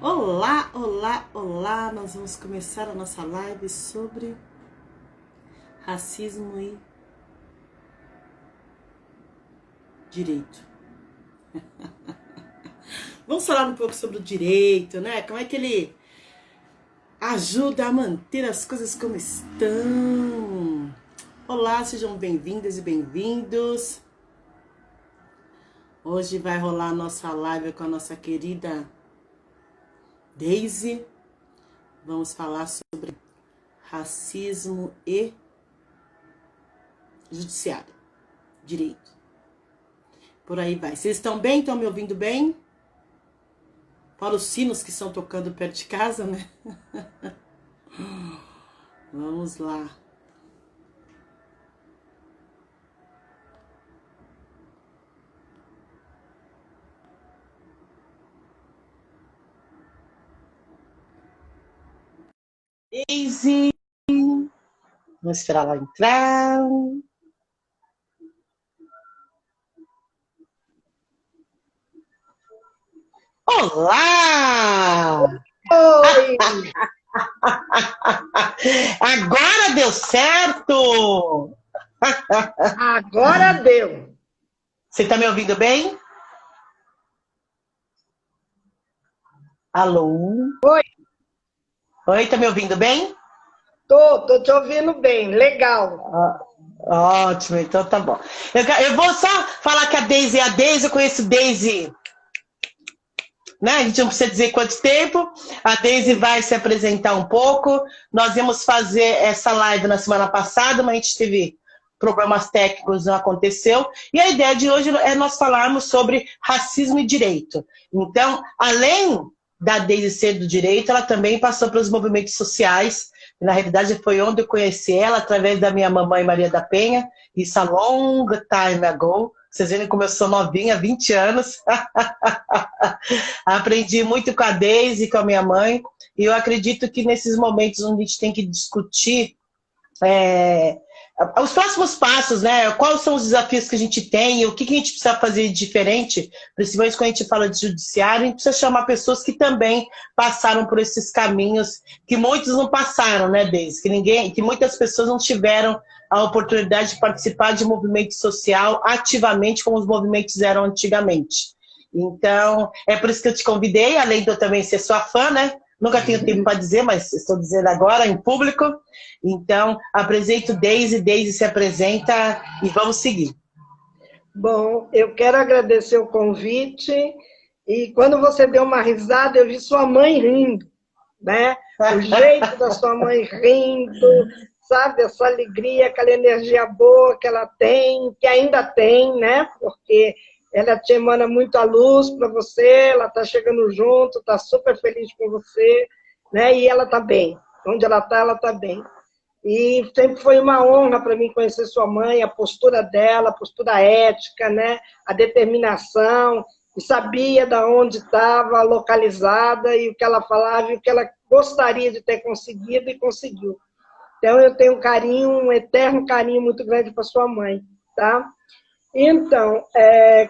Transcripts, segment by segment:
Olá, olá, olá! Nós vamos começar a nossa live sobre racismo e direito. Vamos falar um pouco sobre o direito, né? Como é que ele ajuda a manter as coisas como estão. Olá, sejam bem-vindas e bem-vindos. Hoje vai rolar a nossa live com a nossa querida Daisy. Vamos falar sobre racismo e judiciário, direito. Por aí vai. Vocês estão bem? Estão me ouvindo bem? Para os sinos que estão tocando perto de casa, né? Vamos lá. Daisy. Vamos esperar ela entrar. Olá! Oi! Agora deu certo! Agora deu. Você está me ouvindo bem? Alô? Oi, Oi, tá me ouvindo bem? tô te ouvindo bem, legal. Ótimo, então tá bom. Eu vou só falar que a Daisy é a Daisy, eu conheço Daisy, né? A gente não precisa dizer quanto tempo. A Daisy vai se apresentar um pouco. Nós íamos fazer essa live na semana passada, mas a gente teve problemas técnicos, não aconteceu. E a ideia de hoje é nós falarmos sobre racismo e direito. Então, além da Daisy ser do direito, ela também passou pelos movimentos sociais. Na realidade, foi onde eu conheci ela, através da minha mamãe Maria da Penha, isso a long time ago. Vocês verem como eu sou novinha, 20 anos. Aprendi muito com a Daisy, com a minha mãe, e eu acredito que nesses momentos onde a gente tem que discutir os próximos passos, né? Quais são os desafios que a gente tem, o que a gente precisa fazer de diferente, principalmente quando a gente fala de judiciário, a gente precisa chamar pessoas que também passaram por esses caminhos, que muitos não passaram, né, Daisy? Que muitas pessoas não tiveram a oportunidade de participar de movimento social ativamente como os movimentos eram antigamente. Então, é por isso que eu te convidei, além de eu também ser sua fã, né? Nunca tenho tempo para dizer, mas estou dizendo agora em público. Então, apresento Daisy, Daisy se apresenta e vamos seguir. Bom, eu quero agradecer o convite e quando você deu uma risada, eu vi sua mãe rindo, né? O jeito da sua mãe rindo, sabe? Essa alegria, aquela energia boa que ela tem, que ainda tem, né? Porque ela te emana muita luz para você, ela está chegando junto, está super feliz com você, né? E ela está bem. Onde ela está bem. E sempre foi uma honra para mim conhecer sua mãe, a postura dela, a postura ética, né? A determinação, e sabia de onde estava localizada e o que ela falava e o que ela gostaria de ter conseguido e conseguiu. Então, eu tenho um carinho, um eterno carinho muito grande para sua mãe, tá? Então,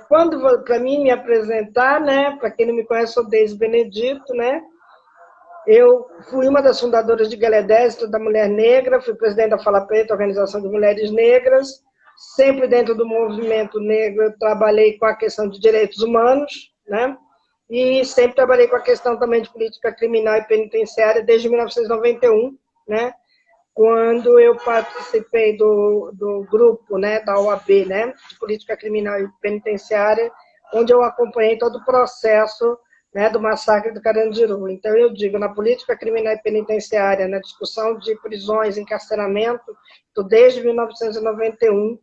quando para mim me apresentar, né? Para quem não me conhece, sou Deise Benedito, né? Eu fui uma das fundadoras de Galedéstra da Mulher Negra, fui presidente da Fala Preta, Organização de Mulheres Negras. Sempre dentro do movimento negro eu trabalhei com a questão de direitos humanos, né? E sempre trabalhei com a questão também de política criminal e penitenciária desde 1991, né? Quando eu participei do grupo, né, da OAB, né, de política criminal e penitenciária, onde eu acompanhei todo o processo, né, do massacre do Carandiru. Então, eu digo, na política criminal e penitenciária, na discussão de prisões, encarceramento, desde 1991,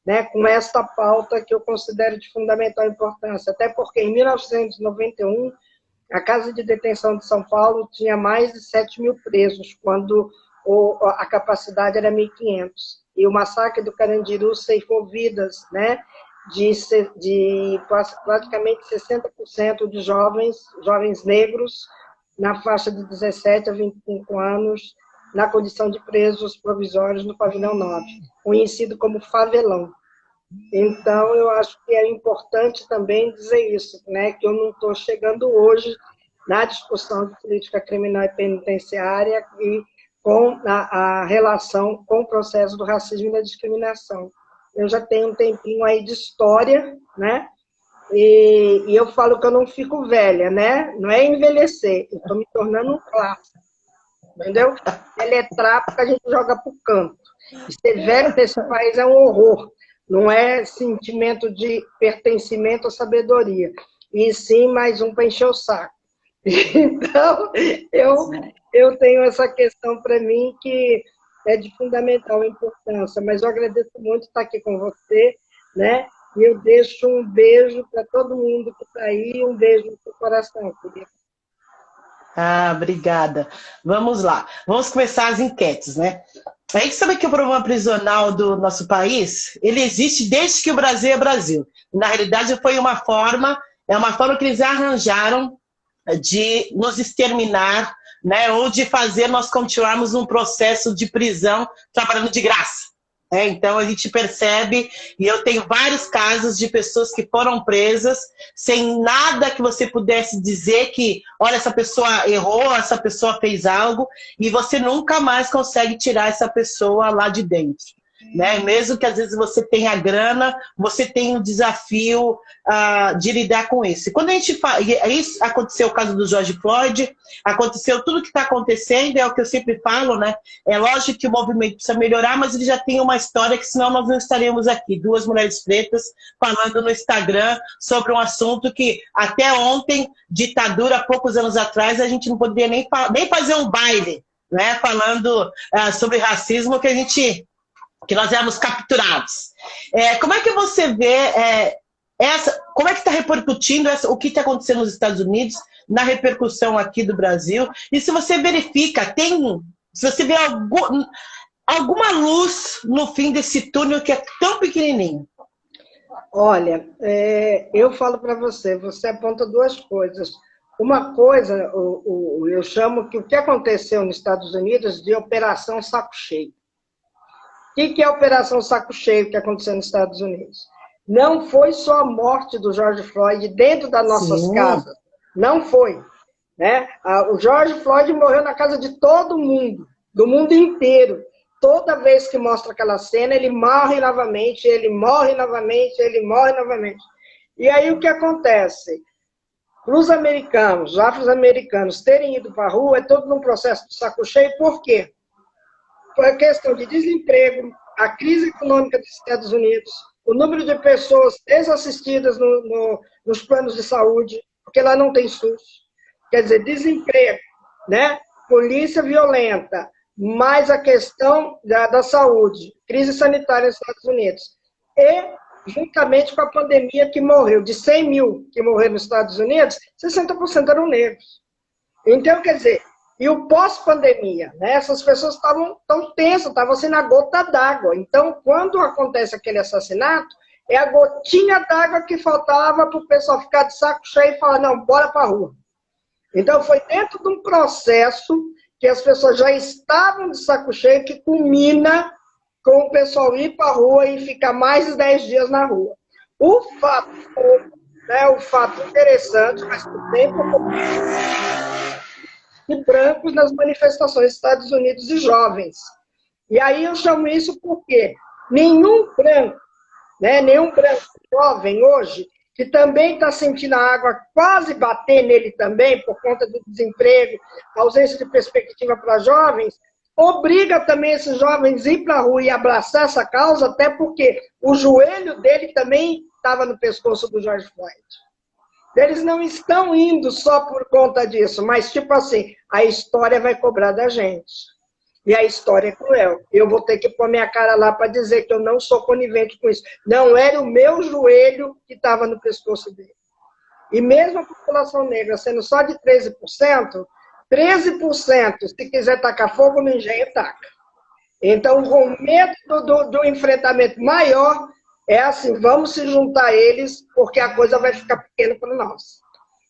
né, com esta pauta que eu considero de fundamental importância, até porque em 1991, a Casa de Detenção de São Paulo tinha mais de 7 mil presos, quando a capacidade era 1.500. E o massacre do Carandiru ceifou vidas, né, de praticamente 60% de jovens negros, na faixa de 17 a 25 anos, na condição de presos provisórios no Pavilhão 9, conhecido como favelão. Então, eu acho que é importante também dizer isso, né, que eu não estou chegando hoje na discussão de política criminal e penitenciária e com a relação com o processo do racismo e da discriminação. Eu já tenho um tempinho aí de história, né? E eu falo que eu não fico velha, né? Não é envelhecer, eu estou me tornando um clássico, entendeu? Ele é trapo que a gente joga para o canto. E ser velho nesse país é um horror. Não é sentimento de pertencimento ou sabedoria, e sim mais um para encher o saco. Então, eu tenho essa questão para mim que é de fundamental importância, mas eu agradeço muito estar aqui com você, né? E eu deixo um beijo para todo mundo que está aí, um beijo no seu coração, querida. Ah, obrigada. Vamos lá. Vamos começar as enquetes, né? A gente sabe que o problema prisional do nosso país, ele existe desde que o Brasil é Brasil. Na realidade, foi uma forma que eles arranjaram de nos exterminar, né? Ou de fazer nós continuarmos um processo de prisão trabalhando de graça. Então a gente percebe, e eu tenho vários casos de pessoas que foram presas sem nada que você pudesse dizer que, olha, essa pessoa errou, essa pessoa fez algo, e você nunca mais consegue tirar essa pessoa lá de dentro. Né? Mesmo que às vezes você tenha grana, você tem um desafio de lidar com isso. E quando a gente fala, isso aconteceu o caso do George Floyd, aconteceu tudo que está acontecendo, é o que eu sempre falo, né? É lógico que o movimento precisa melhorar, mas ele já tem uma história que senão nós não estaríamos aqui, duas mulheres pretas falando no Instagram sobre um assunto que até ontem, ditadura, há poucos anos atrás, a gente não poderia nem fazer um baile, né? Falando sobre racismo que nós éramos capturados. Como é que você vê como é que está repercutindo o que está acontecendo nos Estados Unidos, na repercussão aqui do Brasil? E se você verifica, se você vê alguma luz no fim desse túnel que é tão pequenininho? Olha, eu falo para você aponta duas coisas. Uma coisa, eu chamo que o que aconteceu nos Estados Unidos de Operação Saco Cheio. O que é a Operação Saco Cheio que aconteceu nos Estados Unidos? Não foi só a morte do George Floyd dentro das nossas casas. Não foi. Né? O George Floyd morreu na casa de todo mundo, do mundo inteiro. Toda vez que mostra aquela cena, ele morre novamente, ele morre novamente, ele morre novamente. E aí o que acontece? Para os americanos, os afro-americanos terem ido para a rua, é todo num processo de saco cheio. Por quê? Foi a questão de desemprego, a crise econômica dos Estados Unidos, o número de pessoas desassistidas nos planos de saúde, porque lá não tem SUS. Quer dizer, desemprego, né? Polícia violenta, mais a questão da saúde, crise sanitária nos Estados Unidos. E, juntamente com a pandemia que morreu, de 100 mil que morreram nos Estados Unidos, 60% eram negros. Então, quer dizer, e o pós-pandemia, né? Essas pessoas estavam tão tensas, estavam assim na gota d'água. Então, quando acontece aquele assassinato, é a gotinha d'água que faltava para o pessoal ficar de saco cheio e falar, não, bora para a rua. Então, foi dentro de um processo que as pessoas já estavam de saco cheio, que culmina com o pessoal ir para a rua e ficar mais de 10 dias na rua. O fato interessante, mas também de brancos nas manifestações dos Estados Unidos e jovens. E aí eu chamo isso porque nenhum branco jovem hoje, que também está sentindo a água quase bater nele também, por conta do desemprego, ausência de perspectiva para jovens, obriga também esses jovens a ir para a rua e abraçar essa causa, até porque o joelho dele também estava no pescoço do George Floyd. Eles não estão indo só por conta disso, mas tipo assim, a história vai cobrar da gente. E a história é cruel. Eu vou ter que pôr minha cara lá para dizer que eu não sou conivente com isso. Não era o meu joelho que estava no pescoço dele. E mesmo a população negra sendo só de 13%, se quiser tacar fogo no engenho, taca. Então, com medo do enfrentamento maior, é assim, vamos se juntar a eles, porque a coisa vai ficar pequena para nós.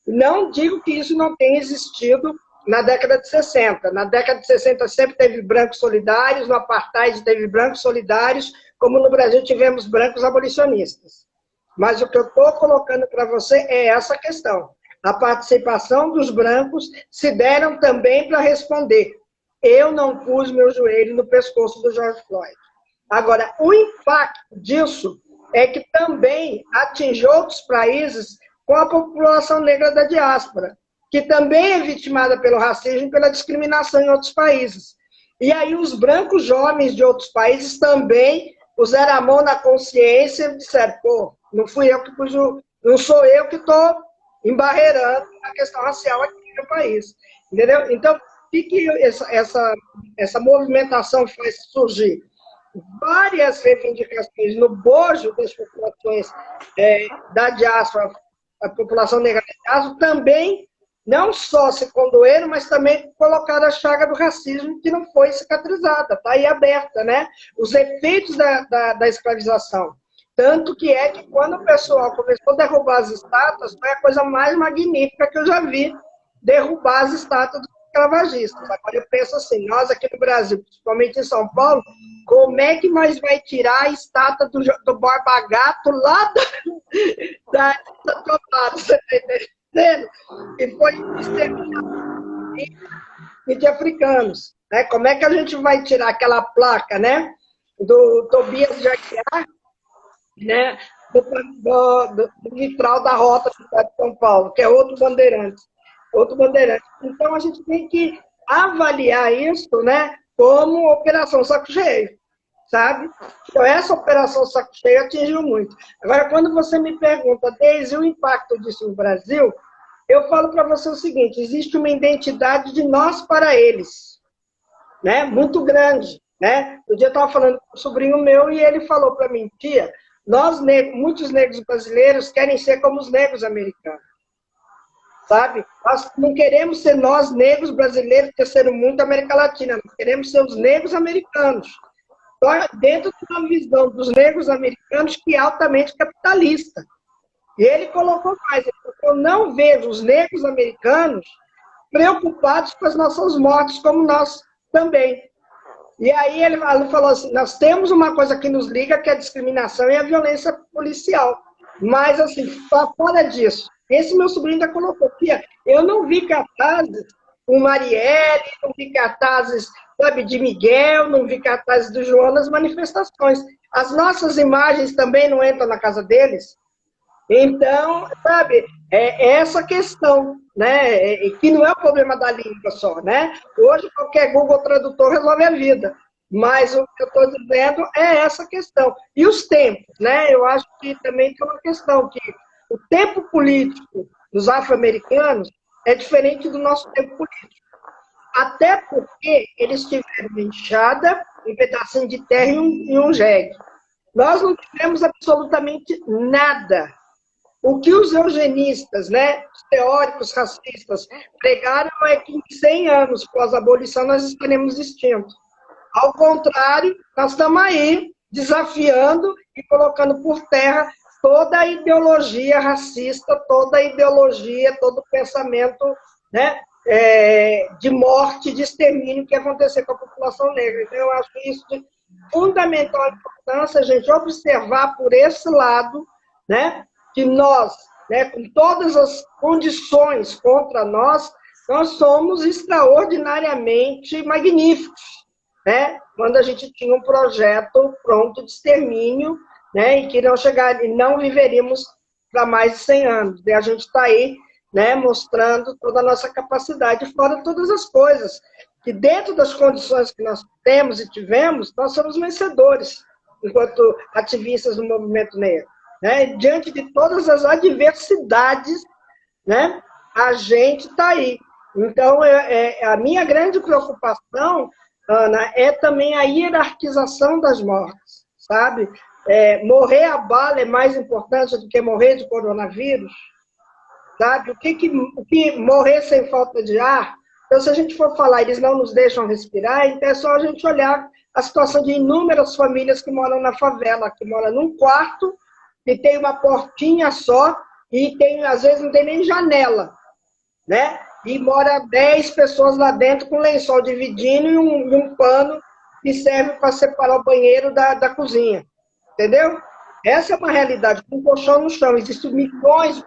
Não digo que isso não tenha existido na década de 60. Na década de 60 sempre teve brancos solidários, no apartheid teve brancos solidários, como no Brasil tivemos brancos abolicionistas. Mas o que eu estou colocando para você é essa questão. a participação dos brancos se deram também para responder. Eu não pus meu joelho no pescoço do George Floyd. Agora, o impacto disso é que também atinge outros países com a população negra da diáspora, que também é vitimada pelo racismo e pela discriminação em outros países. E aí os brancos jovens de outros países também puseram a mão na consciência e disseram, pô, não fui eu que pus não sou eu que estou embarreirando a questão racial aqui no meu país. Entendeu? Então, o que essa movimentação faz surgir? Várias reivindicações no bojo das populações da diáspora, a população negra da diáspora, também não só se condoeram, mas também colocaram a chaga do racismo que não foi cicatrizada, está aí aberta, né? Os efeitos da escravização. Tanto que é que quando o pessoal começou a derrubar as estátuas, foi a coisa mais magnífica que eu já vi, derrubar as estátuas dos escravagistas. Agora eu penso assim, nós aqui no Brasil, principalmente em São Paulo, como é que nós vai tirar a estátua do Borba Gato lá da tomada, você está entendendo? Que foi exterminado de africanos. Né? Como é que a gente vai tirar aquela placa, né, do Tobias de Aguiar, né, do vitral da Rota da cidade de São Paulo, que é outro bandeirante. Então, a gente tem que avaliar isso, né, como operação saco cheio, sabe? Então, essa operação saco cheio atingiu muito. Agora, quando você me pergunta, desde o impacto disso no Brasil, eu falo para você o seguinte, existe uma identidade de nós para eles, né, muito grande. Né? Um dia eu estava falando com um sobrinho meu e ele falou para mim, tia, muitos negros brasileiros querem ser como os negros americanos. Sabe? Nós não queremos ser nós, negros brasileiros, terceiro mundo da América Latina. Nós queremos ser os negros americanos. Dentro de uma visão dos negros americanos que é altamente capitalista. E ele colocou mais. Ele falou, eu não vejo os negros americanos preocupados com as nossas mortes, como nós também. E aí ele falou assim, nós temos uma coisa que nos liga, que é a discriminação e a violência policial. Mas, assim, fora disso, esse meu sobrinho ainda colocou, tia, eu não vi cartazes com Marielle, não vi cartazes, sabe, de Miguel, não vi cartazes do João nas manifestações. As nossas imagens também não entram na casa deles. Então, sabe, é essa questão, né, que não é o problema da língua só, né? Hoje qualquer Google Tradutor resolve a vida, mas o que eu estou dizendo é essa questão. E os tempos, né? Eu acho que também tem uma questão, que o tempo político dos afro-americanos é diferente do nosso tempo político. Até porque eles tiveram uma enxada, um pedacinho de terra e um jegue. Nós não tivemos absolutamente nada. O que os eugenistas, né, os teóricos racistas, pregaram é que em 100 anos pós-abolição nós estaremos extintos. Ao contrário, nós estamos aí desafiando e colocando por terra toda a ideologia racista, toda a ideologia, todo o pensamento, né, de morte, de extermínio que ia acontecer com a população negra. Então, eu acho isso de fundamental importância a gente observar por esse lado, né, que nós, né, com todas as condições contra nós somos extraordinariamente magníficos, né? Quando a gente tinha um projeto pronto de extermínio, né, e que não viveríamos para mais de 100 anos. E a gente está aí, né, mostrando toda a nossa capacidade, fora todas as coisas, que dentro das condições que nós temos e tivemos, nós somos vencedores, enquanto ativistas do movimento negro. Né? Diante de todas as adversidades, né, a gente está aí. Então, a minha grande preocupação, Ana, é também a hierarquização das mortes, sabe? Morrer a bala é mais importante do que morrer de coronavírus, sabe? O que morrer sem falta de ar? Então, se a gente for falar, eles não nos deixam respirar, então é só a gente olhar a situação de inúmeras famílias que moram na favela, que moram num quarto, e tem uma portinha só, e às vezes não tem nem janela, né? E mora 10 pessoas lá dentro com lençol dividindo e um pano que serve para separar o banheiro da cozinha, entendeu? Essa é uma realidade, com um colchão no chão, existem milhões de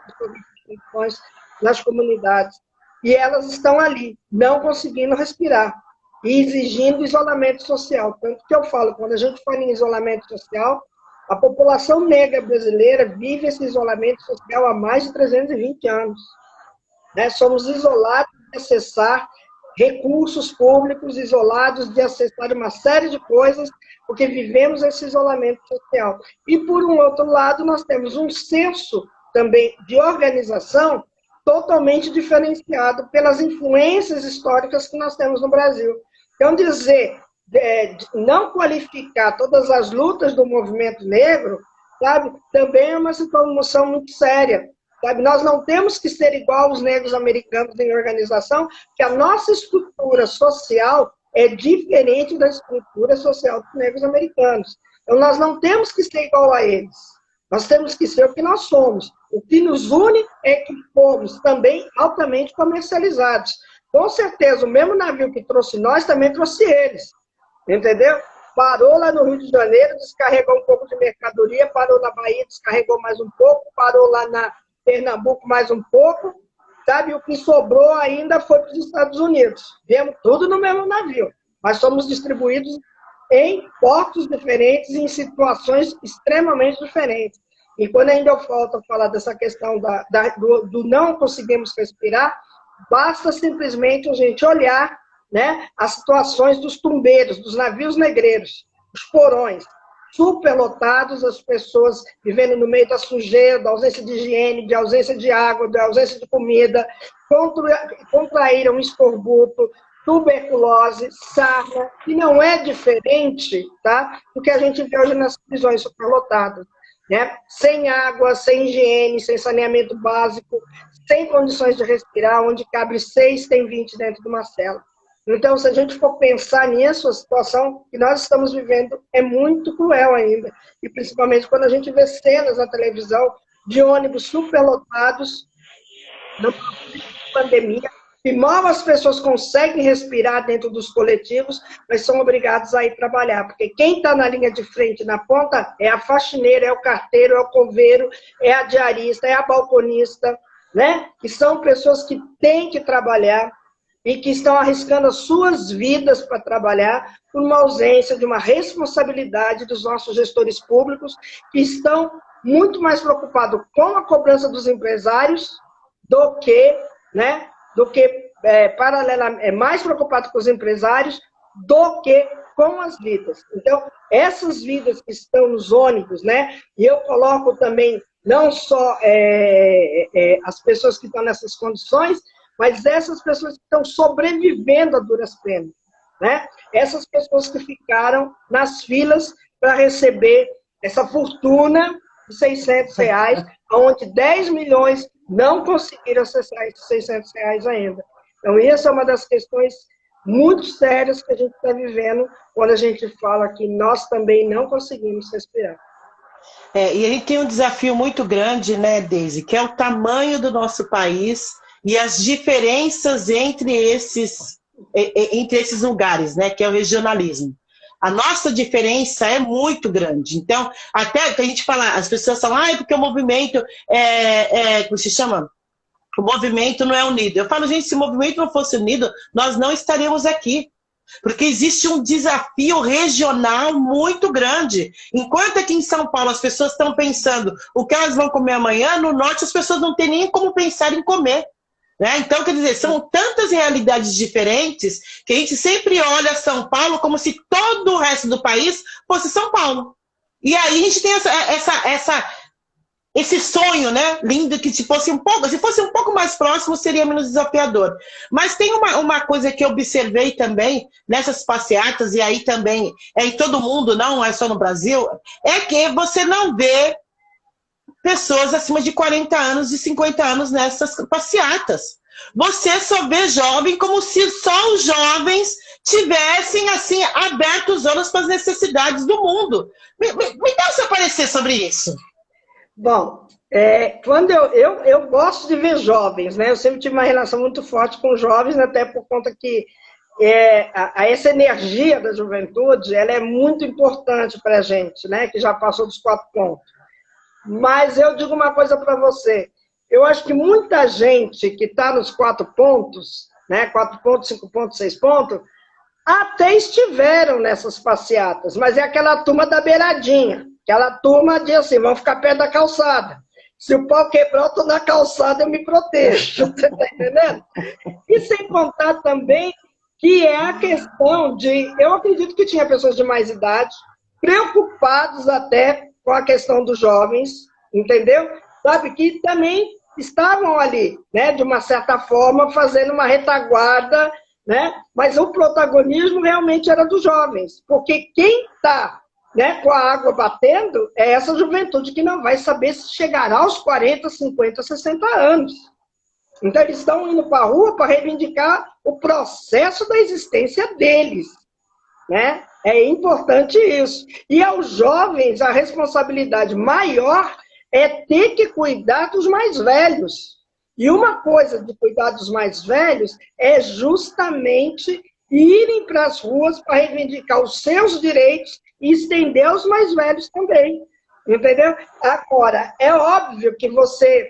pessoas nas comunidades. E elas estão ali, não conseguindo respirar e exigindo isolamento social. Tanto que eu falo, quando a gente fala em isolamento social, a população negra brasileira vive esse isolamento social há mais de 320 anos. Né? Somos isolados de acessar recursos públicos, isolados de acessar uma série de coisas, porque vivemos esse isolamento social. E, por um outro lado, nós temos um senso também de organização totalmente diferenciado pelas influências históricas que nós temos no Brasil. Então, não qualificar todas as lutas do movimento negro, sabe, também é uma situação muito séria. Sabe? Nós não temos que ser igual aos negros americanos em organização, porque a nossa estrutura social é diferente da estrutura social dos negros americanos. Então, nós não temos que ser igual a eles. Nós temos que ser o que nós somos. O que nos une é que fomos também altamente comercializados. Com certeza, o mesmo navio que trouxe nós também trouxe eles. Entendeu? Parou lá no Rio de Janeiro, descarregou um pouco de mercadoria, parou na Bahia, descarregou mais um pouco, parou lá na Pernambuco mais um pouco, sabe? O que sobrou ainda foi para os Estados Unidos. Viemos tudo no mesmo navio, mas somos distribuídos em portos diferentes e em situações extremamente diferentes. E quando ainda eu volto a falar dessa questão do não conseguimos respirar, basta simplesmente a gente olhar, né, as situações dos tumbeiros, dos navios negreiros, os porões, superlotados, as pessoas vivendo no meio da sujeira, da ausência de higiene, de ausência de água, da ausência de comida, contraíram escorbuto, tuberculose, sarna, que não é diferente, tá, do que a gente vê hoje nas prisões superlotadas. Né? Sem água, sem higiene, sem saneamento básico, sem condições de respirar, onde cabe 6, tem 20 dentro de uma cela. Então, se a gente for pensar nisso, a situação que nós estamos vivendo é muito cruel ainda. E principalmente quando a gente vê cenas na televisão de ônibus superlotados, na pandemia, e mal as pessoas conseguem respirar dentro dos coletivos, mas são obrigados a ir trabalhar. Porque quem está na linha de frente, na ponta, é a faxineira, é o carteiro, é o coveiro, é a diarista, é a balconista, né? Que são pessoas que têm que trabalhar e que estão arriscando as suas vidas para trabalhar por uma ausência de uma responsabilidade dos nossos gestores públicos, que estão muito mais preocupados com a cobrança dos empresários do que, né, paralelamente, mais preocupado com os empresários do que com as vidas. Então, essas vidas que estão nos ônibus, né, e eu coloco também não só as pessoas que estão nessas condições, mas essas pessoas que estão sobrevivendo a duras penas, né? Essas pessoas que ficaram nas filas para receber essa fortuna de R$600, onde 10 milhões não conseguiram acessar esses R$600 ainda. Então, essa é uma das questões muito sérias que a gente está vivendo quando a gente fala que nós também não conseguimos respirar. E a gente tem um desafio muito grande, né, Deise, que é o tamanho do nosso país e as diferenças entre esses lugares, né, que é o regionalismo. A nossa diferença é muito grande. Então, até que a gente fala, as pessoas falam, porque o movimento como se chama? O movimento não é unido. Eu falo, gente, se o movimento não fosse unido, nós não estaríamos aqui. Porque existe um desafio regional muito grande. Enquanto aqui em São Paulo as pessoas estão pensando o que elas vão comer amanhã, no norte as pessoas não têm nem como pensar em comer. Né? Então, quer dizer, são tantas realidades diferentes que a gente sempre olha São Paulo como se todo o resto do país fosse São Paulo. E aí a gente tem esse sonho, né, lindo, que se fosse um pouco mais próximo, seria menos desafiador. Mas tem uma coisa que eu observei também nessas passeatas, e aí também é em todo mundo, não é só no Brasil, é que você não vê pessoas acima de 40 anos e 50 anos nessas passeatas. Você só vê jovem como se só os jovens tivessem, assim, aberto os olhos para as necessidades do mundo. Me dá o seu parecer sobre isso. Bom, quando eu gosto de ver jovens, né? Eu sempre tive uma relação muito forte com jovens, até por conta que essa energia da juventude, ela é muito importante para a gente, né? Que já passou dos 4 pontos. Mas eu digo uma coisa para você. eu acho que muita gente que está nos 4 pontos, né, 4 pontos, 5 pontos, 6 pontos, até estiveram nessas passeatas, mas é aquela turma da beiradinha, aquela turma de assim, vão ficar perto da calçada. Se o pau quebrar, eu estou na calçada, eu me protejo. Você está entendendo? E sem contar também que é a questão de... Eu acredito que tinha pessoas de mais idade preocupados até com a questão dos jovens, entendeu? Sabe, que também estavam ali, né, de uma certa forma, fazendo uma retaguarda, né? Mas o protagonismo realmente era dos jovens, porque quem está, né, com a água batendo é essa juventude que não vai saber se chegará aos 40, 50, 60 anos. Então, eles estão indo para a rua para reivindicar o processo da existência deles, né? É importante isso. E aos jovens, a responsabilidade maior é ter que cuidar dos mais velhos. E uma coisa de cuidar dos mais velhos é justamente irem para as ruas para reivindicar os seus direitos e estender aos mais velhos também. Entendeu? Agora, é óbvio que você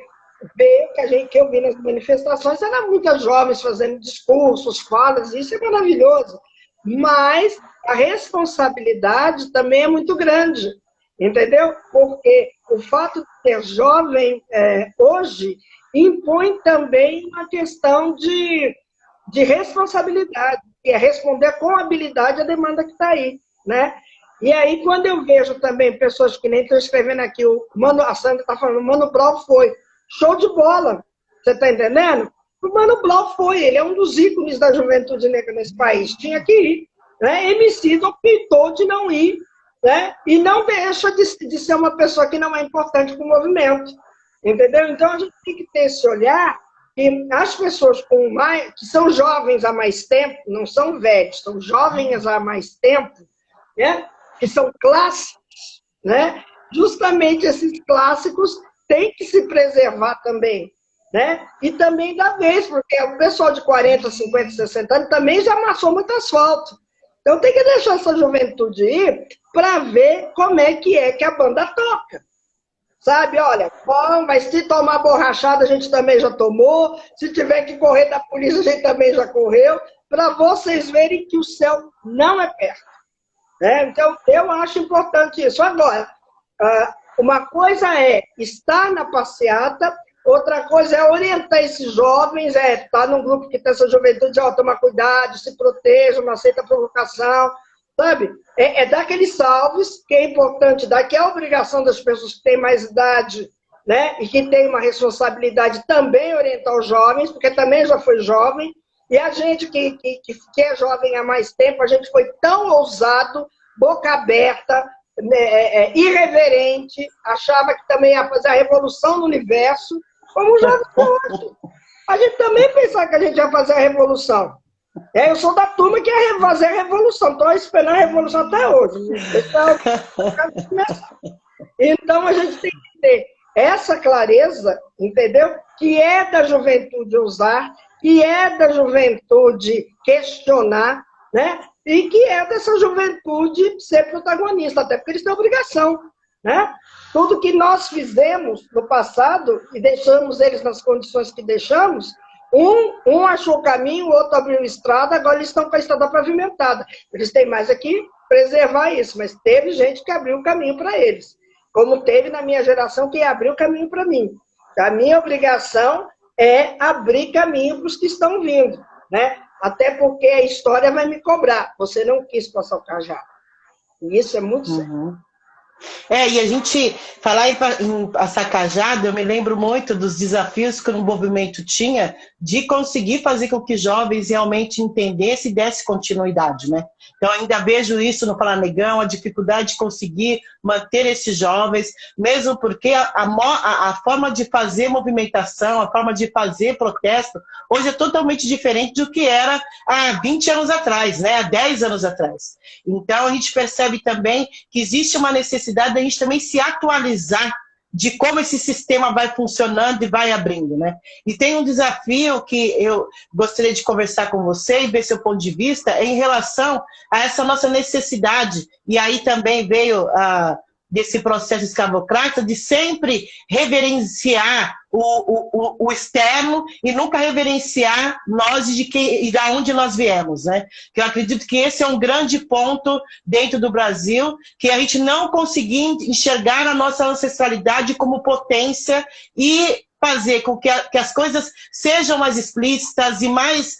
vê, que eu vi nas manifestações, eram muitas jovens fazendo discursos, falas, isso é maravilhoso. Mas a responsabilidade também é muito grande, entendeu? Porque o fato de ser jovem hoje impõe também uma questão de responsabilidade, que é responder com habilidade a demanda que está aí, né? E aí, quando eu vejo também pessoas que nem estão escrevendo aqui, a Sandra está falando, o Mano Brown foi show de bola, você está entendendo? O Mano Brown foi, ele é um dos ícones da juventude negra nesse país, tinha que ir, né? Emicida optou de não ir, né? E não deixa de ser uma pessoa que não é importante para o movimento, entendeu? Então, a gente tem que ter esse olhar que as pessoas que são jovens há mais tempo, não são velhos, são jovens há mais tempo, né? Que são clássicos, né? Justamente esses clássicos têm que se preservar também, né? E também da vez, porque o pessoal de 40, 50, 60 anos também já amassou muito asfalto. Então tem que deixar essa juventude ir para ver como é que a banda toca. Sabe, olha, bom, mas se tomar borrachada a gente também já tomou, se tiver que correr da polícia a gente também já correu, para vocês verem que o céu não é perto. Né? Então, eu acho importante isso. Agora, uma coisa é estar na passeata, outra coisa é orientar esses jovens, estar num grupo que tem essa juventude, toma cuidado, se proteja, não aceita provocação, sabe? É dar aqueles salves, que é importante dar, que é a obrigação das pessoas que têm mais idade, né? E que têm uma responsabilidade também orientar os jovens, porque também já foi jovem, e a gente que é jovem há mais tempo, a gente foi tão ousado, boca aberta, irreverente, achava que também ia fazer a revolução no universo, como já hoje. A gente também pensava que a gente ia fazer a revolução. Eu sou da turma que ia fazer a revolução, estou esperando a revolução até hoje. Então a gente tem que ter essa clareza, entendeu? Que é da juventude usar, que é da juventude questionar, né? E que é dessa juventude ser protagonista, até porque eles têm obrigação, né? Tudo que nós fizemos no passado e deixamos eles nas condições que deixamos, um achou o caminho, o outro abriu estrada, agora eles estão com a estrada pavimentada. Eles têm mais aqui preservar isso, mas teve gente que abriu o caminho para eles, como teve na minha geração quem abriu o caminho para mim. A minha obrigação é abrir caminho para os que estão vindo, né? Até porque a história vai me cobrar. Você não quis passar o cajado. E isso é muito sério. E a gente falar em passar cajado, eu me lembro muito dos desafios que o movimento tinha de conseguir fazer com que jovens realmente entendessem e dessem continuidade, né? Então, ainda vejo isso no Fala Negão, a dificuldade de conseguir manter esses jovens, mesmo porque a forma de fazer movimentação, a forma de fazer protesto, hoje é totalmente diferente do que era há 20 anos atrás, né? Há 10 anos atrás. Então, a gente percebe também que existe uma necessidade da gente também se atualizar de como esse sistema vai funcionando e vai abrindo, né? E tem um desafio que eu gostaria de conversar com você e ver seu ponto de vista em relação a essa nossa necessidade, e aí também veio desse processo escravocrata de sempre reverenciar o externo e nunca reverenciar nós e de onde nós viemos, né? Que eu acredito que esse é um grande ponto dentro do Brasil, que a gente não conseguir enxergar a nossa ancestralidade como potência e fazer com que as coisas sejam mais explícitas e mais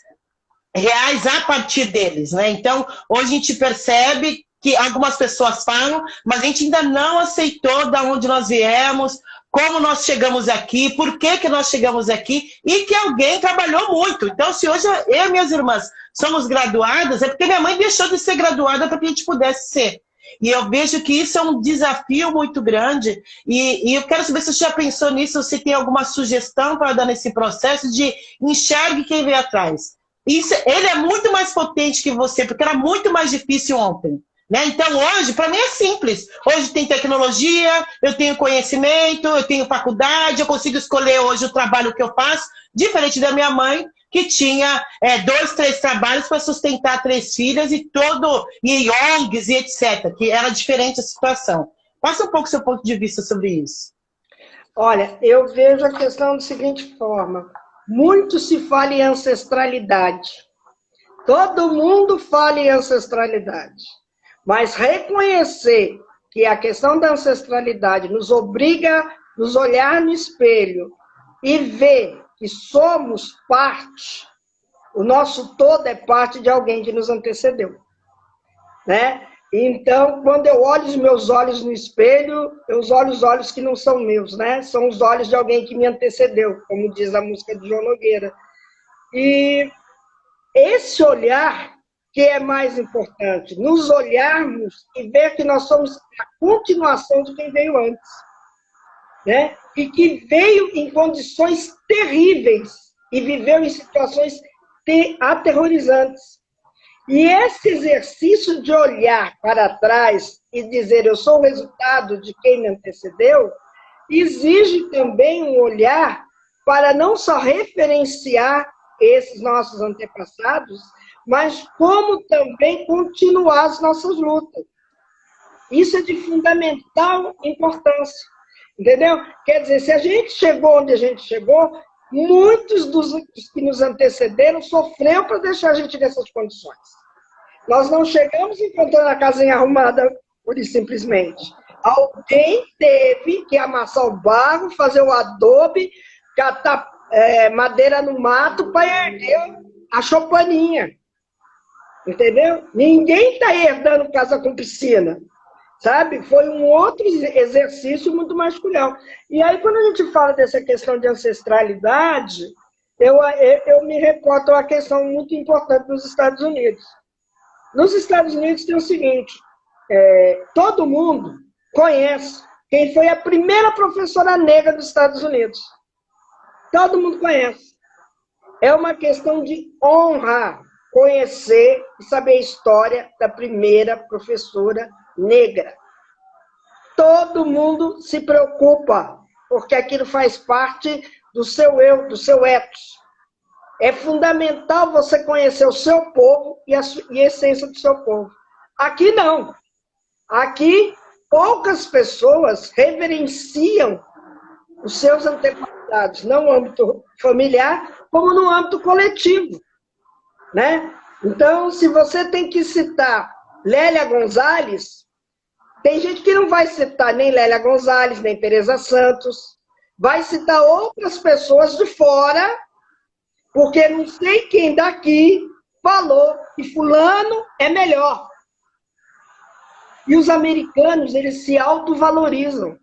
reais a partir deles, né? Então, hoje a gente percebe que algumas pessoas falam, mas a gente ainda não aceitou de onde nós viemos, como nós chegamos aqui, por que nós chegamos aqui, e que alguém trabalhou muito. Então, se hoje eu e minhas irmãs somos graduadas, é porque minha mãe deixou de ser graduada para que a gente pudesse ser. E eu vejo que isso é um desafio muito grande, e eu quero saber se você já pensou nisso, se tem alguma sugestão para dar nesse processo de enxergue quem veio atrás. Ele é muito mais potente que você, porque era muito mais difícil ontem. Né? Então, hoje, para mim é simples. Hoje tem tecnologia, eu tenho conhecimento, eu tenho faculdade, eu consigo escolher hoje o trabalho que eu faço, diferente da minha mãe, que tinha 2, 3 trabalhos para sustentar 3 filhas e ONGs e etc. Que era diferente a situação. Passa um pouco seu ponto de vista sobre isso. Olha, eu vejo a questão da seguinte forma. Muito se fala em ancestralidade. Todo mundo fala em ancestralidade. Mas reconhecer que a questão da ancestralidade nos obriga a nos olhar no espelho e ver que somos parte, o nosso todo é parte de alguém que nos antecedeu. Né? Então, quando eu olho os meus olhos no espelho, eu olho os olhos que não são meus, né? São os olhos de alguém que me antecedeu, como diz a música de João Nogueira. E esse olhar que é mais importante, nos olharmos e ver que nós somos a continuação de quem veio antes. Né? E que veio em condições terríveis e viveu em situações aterrorizantes. E esse exercício de olhar para trás e dizer eu sou o resultado de quem me antecedeu, exige também um olhar para não só referenciar esses nossos antepassados, mas como também continuar as nossas lutas. Isso é de fundamental importância, entendeu? Quer dizer, se a gente chegou onde a gente chegou, muitos dos que nos antecederam sofreram para deixar a gente nessas condições. Nós não chegamos encontrando a casinha arrumada, pura e simplesmente. Alguém teve que amassar o barro, fazer o adobe, catar madeira no mato para erguer a choupaninha. Entendeu? Ninguém está herdando casa com piscina. Sabe? Foi um outro exercício muito mais cruel. E aí, quando a gente fala dessa questão de ancestralidade, eu me reporto a uma questão muito importante nos Estados Unidos. Nos Estados Unidos tem o seguinte, todo mundo conhece quem foi a primeira professora negra dos Estados Unidos. Todo mundo conhece. É uma questão de honra conhecer e saber a história da primeira professora negra. Todo mundo se preocupa, porque aquilo faz parte do seu eu, do seu ethos. É fundamental você conhecer o seu povo e a essência do seu povo. Aqui não. Aqui, poucas pessoas reverenciam os seus antepassados, não no âmbito familiar, como no âmbito coletivo. Né? Então, se você tem que citar Lélia Gonzalez, tem gente que não vai citar nem Lélia Gonzalez, nem Teresa Santos, vai citar outras pessoas de fora, porque não sei quem daqui falou que fulano é melhor. E os americanos, eles se autovalorizam.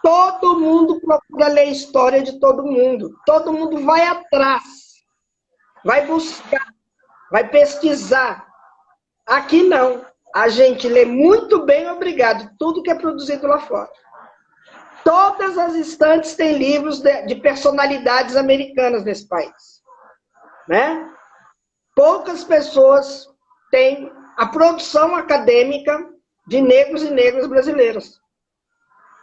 Todo mundo procura ler a história de todo mundo vai atrás, vai buscar, vai pesquisar. Aqui não. A gente lê muito bem, obrigado, tudo que é produzido lá fora. Todas as estantes têm livros de personalidades americanas nesse país. Né? Poucas pessoas têm a produção acadêmica de negros e negras brasileiros.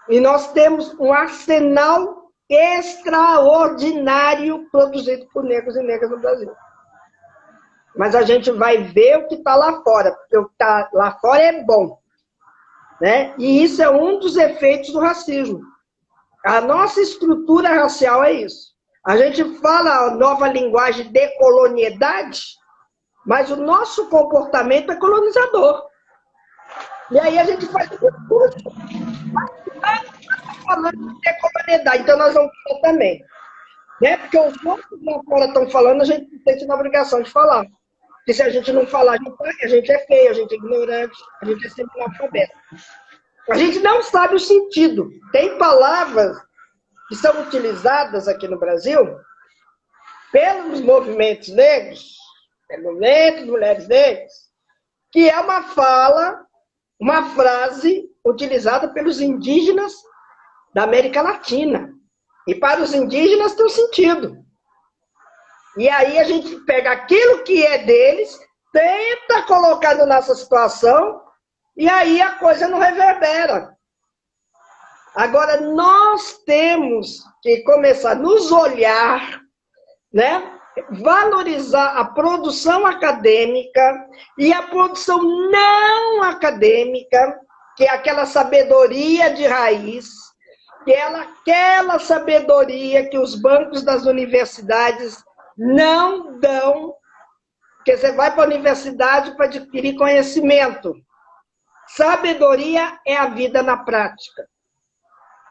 E nós temos um arsenal extraordinário produzido por negros e negras no Brasil. Mas a gente vai ver o que está lá fora, porque o que está lá fora é bom. Né? E isso é um dos efeitos do racismo. A nossa estrutura racial é isso. A gente fala a nova linguagem de colonialidade, mas o nosso comportamento é colonizador. E aí a gente faz tudo. Falando de decolonialidade, então nós vamos falar também. Né? Porque os outros lá fora estão falando, a gente tem a obrigação de falar. Porque se a gente não falar, a gente é feio, a gente é ignorante, a gente é sempre analfabeto. A gente não sabe o sentido. Tem palavras que são utilizadas aqui no Brasil pelos movimentos negros, pelo movimento de mulheres negras, que é uma fala, uma frase utilizada pelos indígenas da América Latina. E para os indígenas tem um sentido. E aí a gente pega aquilo que é deles, tenta colocar na nossa situação, e aí a coisa não reverbera. Agora, nós temos que começar a nos olhar, né? Valorizar a produção acadêmica e a produção não acadêmica, que é aquela sabedoria de raiz, que é aquela sabedoria que os bancos das universidades não dão, porque você vai para a universidade para adquirir conhecimento. Sabedoria é a vida na prática.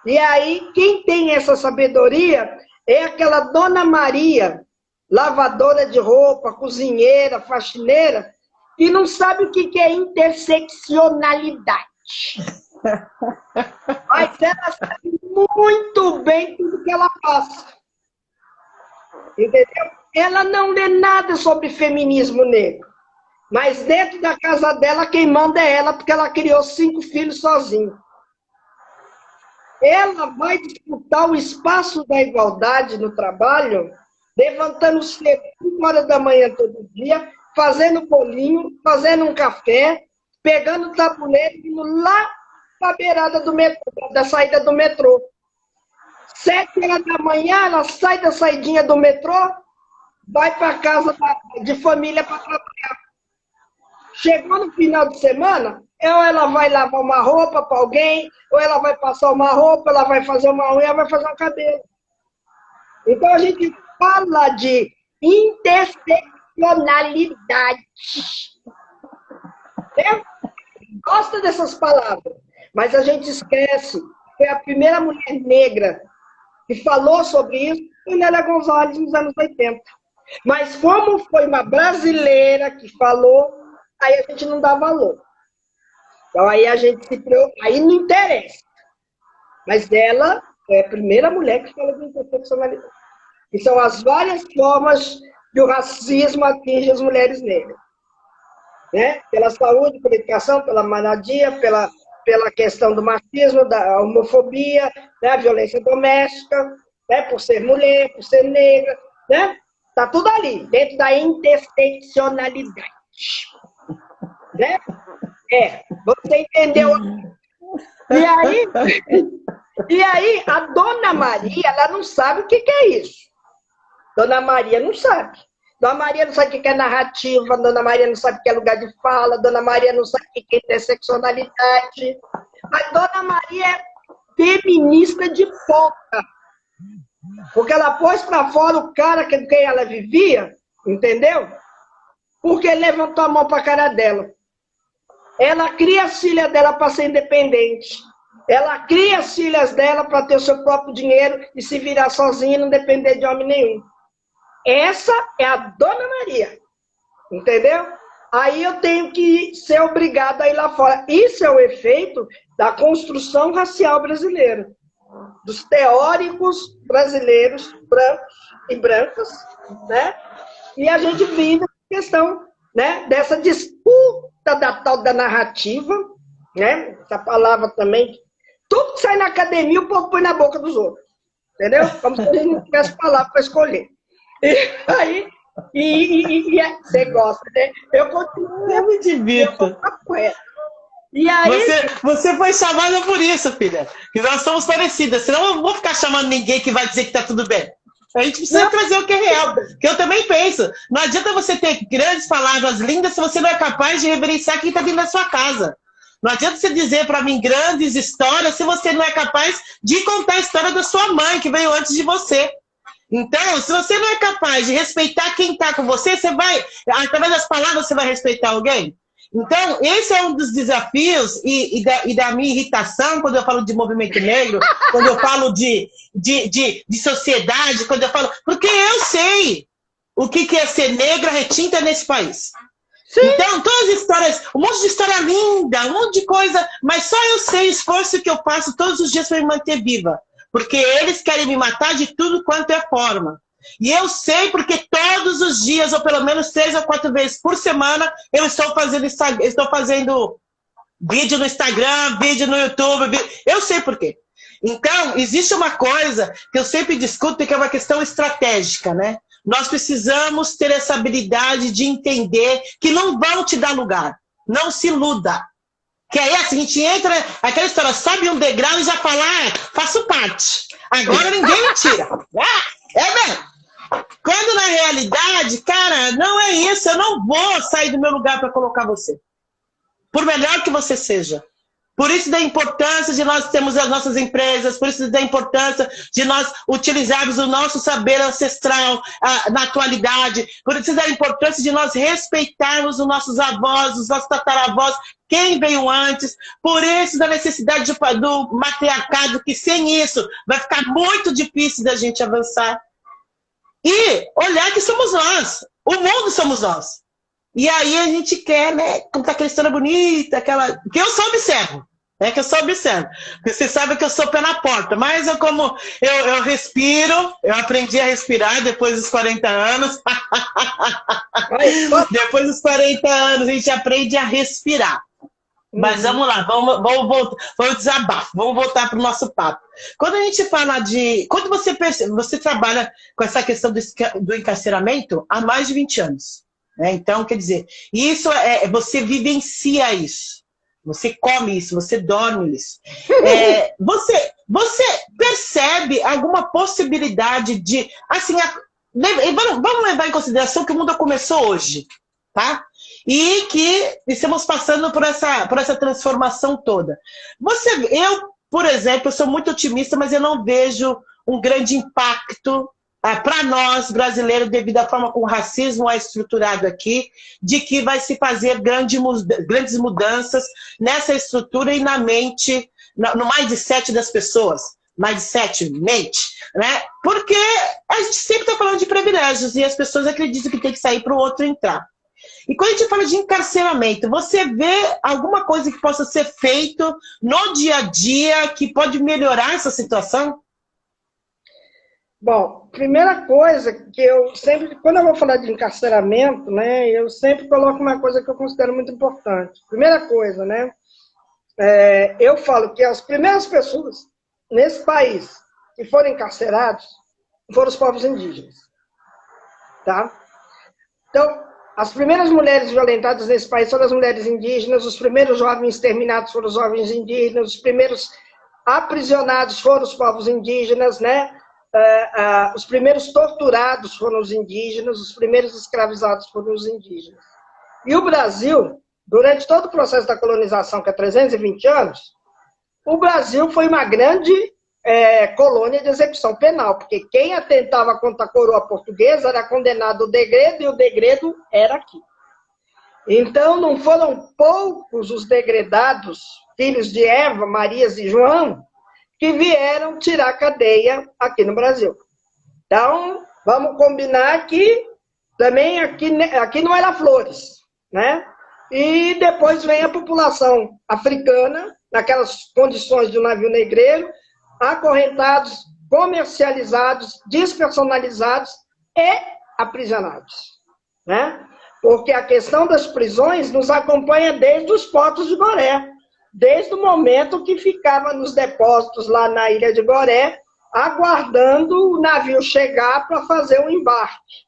E aí, quem tem essa sabedoria é aquela Dona Maria, lavadora de roupa, cozinheira, faxineira, que não sabe o que é interseccionalidade. Mas ela sabe muito bem tudo que ela faz. Entendeu? Ela não lê nada sobre feminismo negro. Mas dentro da casa dela, quem manda é ela, porque ela criou 5 filhos sozinha. Ela vai disputar o espaço da igualdade no trabalho, levantando cedo, 5 horas da manhã todo dia, fazendo bolinho, fazendo um café, pegando o tabuleiro e indo lá para a beirada do metrô, da saída do metrô. 7 horas da manhã, ela sai da saidinha do metrô, vai para a casa de família para trabalhar. Chegou no final de semana, ou ela vai lavar uma roupa para alguém, ou ela vai passar uma roupa, ela vai fazer uma unha, vai fazer um cabelo. Então a gente fala de interseccionalidade. Gosta dessas palavras, mas a gente esquece que a primeira mulher negra que falou sobre isso foi Nélia Gonzalez nos anos 80. Mas como foi uma brasileira que falou, aí a gente não dá valor. Então aí a gente se preocupa, aí não interessa. Mas ela é a primeira mulher que fala de interseccionalidade. E são as várias formas que o racismo atinge as mulheres negras. Né? Pela saúde, pela educação, pela moradia, pela questão do machismo, da homofobia, né? A violência doméstica, né? Por ser mulher, por ser negra, né? Tá tudo ali, dentro da interseccionalidade. Né? Você entendeu? E aí, a Dona Maria, ela não sabe o que é isso. Dona Maria não sabe. Dona Maria não sabe o que é narrativa, Dona Maria não sabe o que é lugar de fala, Dona Maria não sabe o que é interseccionalidade. Mas Dona Maria é feminista de ponta. Porque ela pôs para fora o cara com quem ela vivia, entendeu? Porque ele levantou a mão para a cara dela. Ela cria as filhas dela para ser independente. Ela cria as filhas dela para ter o seu próprio dinheiro e se virar sozinha e não depender de homem nenhum. Essa é a Dona Maria. Entendeu? Aí eu tenho que ser obrigada a ir lá fora. Isso é o efeito da construção racial brasileira. Dos teóricos brasileiros, brancos e brancas, né? E a gente vive a questão, né, dessa disputa da tal da narrativa, né? Essa palavra também. Tudo que sai na academia, o povo põe na boca dos outros. Entendeu? Como se a gente não tivesse palavra para escolher. Você gosta, né? Eu continuo. Eu me divirto. E aí... Você foi chamada por isso, filha. Que nós somos parecidas. Senão eu não vou ficar chamando ninguém que vai dizer que tá tudo bem. A gente precisa trazer o que é real. Que eu também penso. Não adianta você ter grandes palavras lindas se você não é capaz de reverenciar quem está dentro da sua casa. Não adianta você dizer para mim grandes histórias se você não é capaz de contar a história da sua mãe, que veio antes de você. Então, se você não é capaz de respeitar quem está com você, você vai, através das palavras, você vai respeitar alguém? Então, esse é um dos desafios e da minha irritação quando eu falo de movimento negro, quando eu falo de sociedade, quando eu falo... Porque eu sei o que é ser negra retinta nesse país. Sim. Então, todas as histórias, um monte de história linda, um monte de coisa, mas só eu sei o esforço que eu faço todos os dias para me manter viva. Porque eles querem me matar de tudo quanto é forma. E eu sei porque todos os dias, ou pelo menos 3 ou 4 vezes por semana, eu estou fazendo vídeo no Instagram, vídeo no YouTube. Eu sei por quê. Então, existe uma coisa que eu sempre discuto, que é uma questão estratégica, né? Nós precisamos ter essa habilidade de entender que não vão te dar lugar. Não se iluda. Que aí assim, a gente entra, aquela história, sobe um degrau e já fala, faço parte. Agora ninguém me tira. É mesmo. Quando na realidade, cara, não é isso. Eu não vou sair do meu lugar para colocar você. Por melhor que você seja. Por isso da importância de nós termos as nossas empresas, por isso da importância de nós utilizarmos o nosso saber ancestral na atualidade, por isso da importância de nós respeitarmos os nossos avós, os nossos tataravós, quem veio antes, por isso da necessidade do matriarcado, que sem isso vai ficar muito difícil da gente avançar. E olhar que somos nós, o mundo somos nós. E aí a gente quer, né, contar aquela história bonita, aquela... Que eu só observo, que eu só observo. Porque você sabe que eu sou pé na porta, mas eu respiro, eu aprendi a respirar depois dos 40 anos. Depois dos 40 anos a gente aprende a respirar. Mas vamos lá, vamos desabafo, vamos voltar para o nosso papo. Quando a gente fala de... Quando você trabalha com essa questão do encarceramento há mais de 20 anos. Então, quer dizer, isso você vivencia isso, você come isso, você dorme isso. Você percebe alguma possibilidade de, assim, vamos levar em consideração que o mundo começou hoje, tá? E que estamos passando por essa transformação toda. Eu, por exemplo, eu sou muito otimista, mas eu não vejo um grande impacto para nós, brasileiros, devido à forma como o racismo é estruturado aqui, de que vai se fazer grandes mudanças nessa estrutura e na mente, no mindset das pessoas. Mindset, mente, né? Porque a gente sempre está falando de privilégios e as pessoas acreditam que tem que sair para o outro entrar. E quando a gente fala de encarceramento, você vê alguma coisa que possa ser feito no dia a dia que pode melhorar essa situação? Bom, primeira coisa que eu sempre, quando eu vou falar de encarceramento, né, eu sempre coloco uma coisa que eu considero muito importante. Primeira coisa, né, eu falo que as primeiras pessoas nesse país que foram encarcerados foram os povos indígenas, tá? Então, as primeiras mulheres violentadas nesse país foram as mulheres indígenas, os primeiros jovens exterminados foram os jovens indígenas, os primeiros aprisionados foram os povos indígenas, né? Os primeiros torturados foram os indígenas, os primeiros escravizados foram os indígenas. E o Brasil, durante todo o processo da colonização, que é 320 anos, o Brasil foi uma grande colônia de execução penal, porque quem atentava contra a coroa portuguesa era condenado ao degredo, e o degredo era aqui. Então, não foram poucos os degredados, filhos de Eva, Marias e João, que vieram tirar a cadeia aqui no Brasil. Então, vamos combinar que também aqui não era flores, né? E depois vem a população africana, naquelas condições de um navio negreiro, acorrentados, comercializados, despersonalizados e aprisionados, né? Porque a questão das prisões nos acompanha desde os portos de Goré, desde o momento que ficava nos depósitos lá na ilha de Goré, aguardando o navio chegar para fazer o embarque.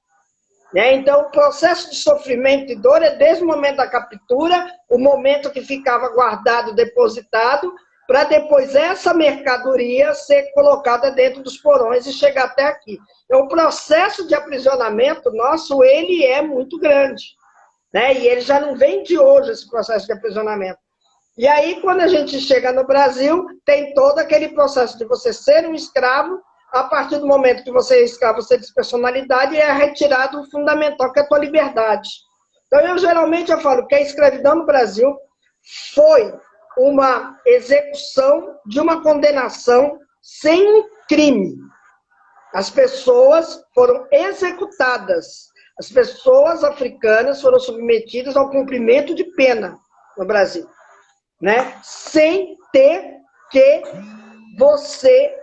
Então, o processo de sofrimento e dor é desde o momento da captura, o momento que ficava guardado, depositado, para depois essa mercadoria ser colocada dentro dos porões e chegar até aqui. Então, o processo de aprisionamento nosso, ele é muito grande, né? E ele já não vem de hoje, esse processo de aprisionamento. E aí, quando a gente chega no Brasil, tem todo aquele processo de você ser um escravo. A partir do momento que você é escravo, você diz personalidade, e é retirado o fundamental, que é a tua liberdade. Então, eu falo que a escravidão no Brasil foi uma execução de uma condenação sem crime. As pessoas foram executadas. As pessoas africanas foram submetidas ao cumprimento de pena no Brasil, né? Sem ter que você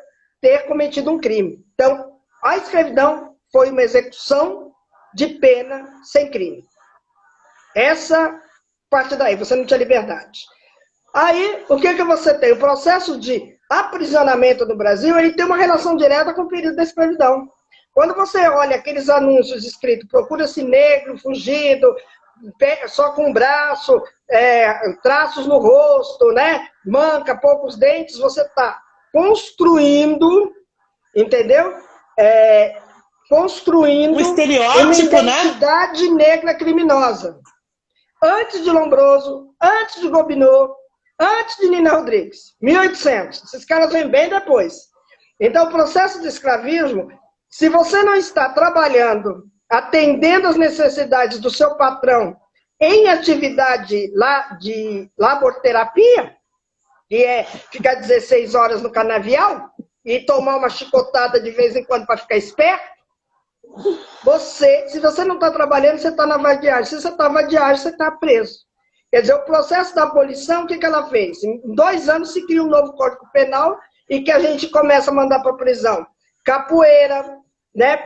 ter cometido um crime. Então, a escravidão foi uma execução de pena sem crime. Essa parte daí, você não tinha liberdade. Aí, o que você tem? O processo de aprisionamento no Brasil, ele tem uma relação direta com o período da escravidão. Quando você olha aqueles anúncios escritos, procura-se negro, fugido, só com o braço, traços no rosto, né? Manca, poucos dentes, você está construindo, entendeu? Construindo um estereótipo, uma identidade negra criminosa. Antes de Lombroso, antes de Gobineau, antes de Nina Rodrigues, 1800. Esses caras vêm bem depois. Então, o processo de escravismo, se você não está trabalhando, atendendo às necessidades do seu patrão em atividade de laborterapia, que é ficar 16 horas no canavial e tomar uma chicotada de vez em quando para ficar esperto, se você não está trabalhando, você está na vadiagem. Se você está na vadiagem, você está preso. Quer dizer, o processo da abolição, o que ela fez? Em 2 anos se cria um novo Código Penal e que a gente começa a mandar para a prisão capoeira, né?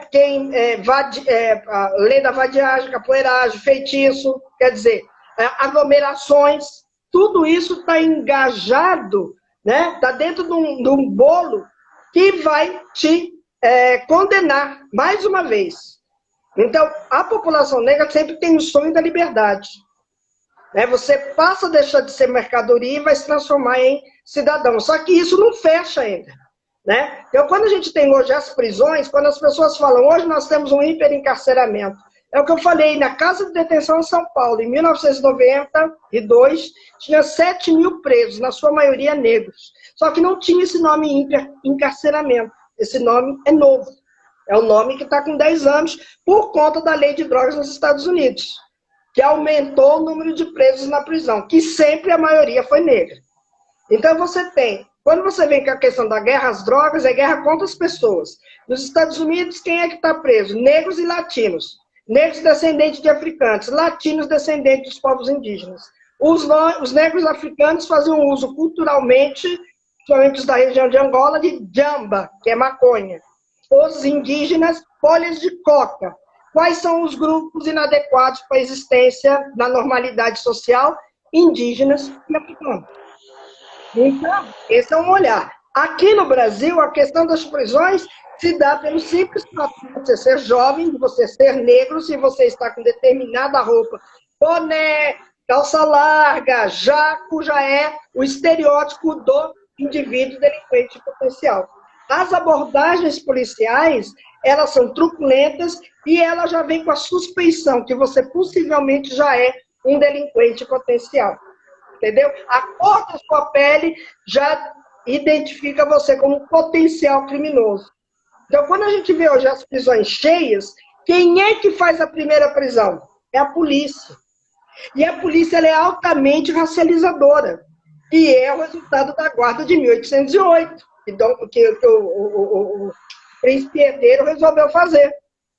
A lei da vadiagem, capoeiragem, feitiço, quer dizer, aglomerações, tudo isso está engajado, né? Está dentro de um bolo que vai te condenar mais uma vez. Então, a população negra sempre tem o sonho da liberdade. Você passa a deixar de ser mercadoria e vai se transformar em cidadão. Só que isso não fecha ainda. Né? Então, quando a gente tem hoje as prisões, quando as pessoas falam, hoje nós temos um hiperencarceramento. É o que eu falei, na Casa de Detenção em São Paulo, em 1992, tinha 7 mil presos, na sua maioria negros. Só que não tinha esse nome hiperencarceramento. Esse nome é novo. É o nome que está com 10 anos, por conta da lei de drogas nos Estados Unidos, que aumentou o número de presos na prisão, que sempre a maioria foi negra. Então você tem, quando você vem com a questão da guerra às drogas, é guerra contra as pessoas. Nos Estados Unidos, quem é que está preso? Negros e latinos. Negros descendentes de africanos, latinos descendentes dos povos indígenas. Os negros africanos faziam uso culturalmente, principalmente os da região de Angola, de jamba, que é maconha. Os indígenas, folhas de coca. Quais são os grupos inadequados para a existência na normalidade social? Indígenas e africanos. Então, esse é um olhar. Aqui no Brasil, a questão das prisões se dá pelo simples fato de você ser jovem, de você ser negro, se você está com determinada roupa, boné, calça larga, jaco, já é o estereótipo do indivíduo delinquente potencial. As abordagens policiais, elas são truculentas e ela já vem com a suspeição que você possivelmente já é um delinquente potencial. Entendeu? A cor da sua pele já identifica você como um potencial criminoso. Então, quando a gente vê hoje as prisões cheias, quem é que faz a primeira prisão? É a polícia. E a polícia ela é altamente racializadora. E é o resultado da guarda de 1808, que o príncipe herdeiro resolveu fazer.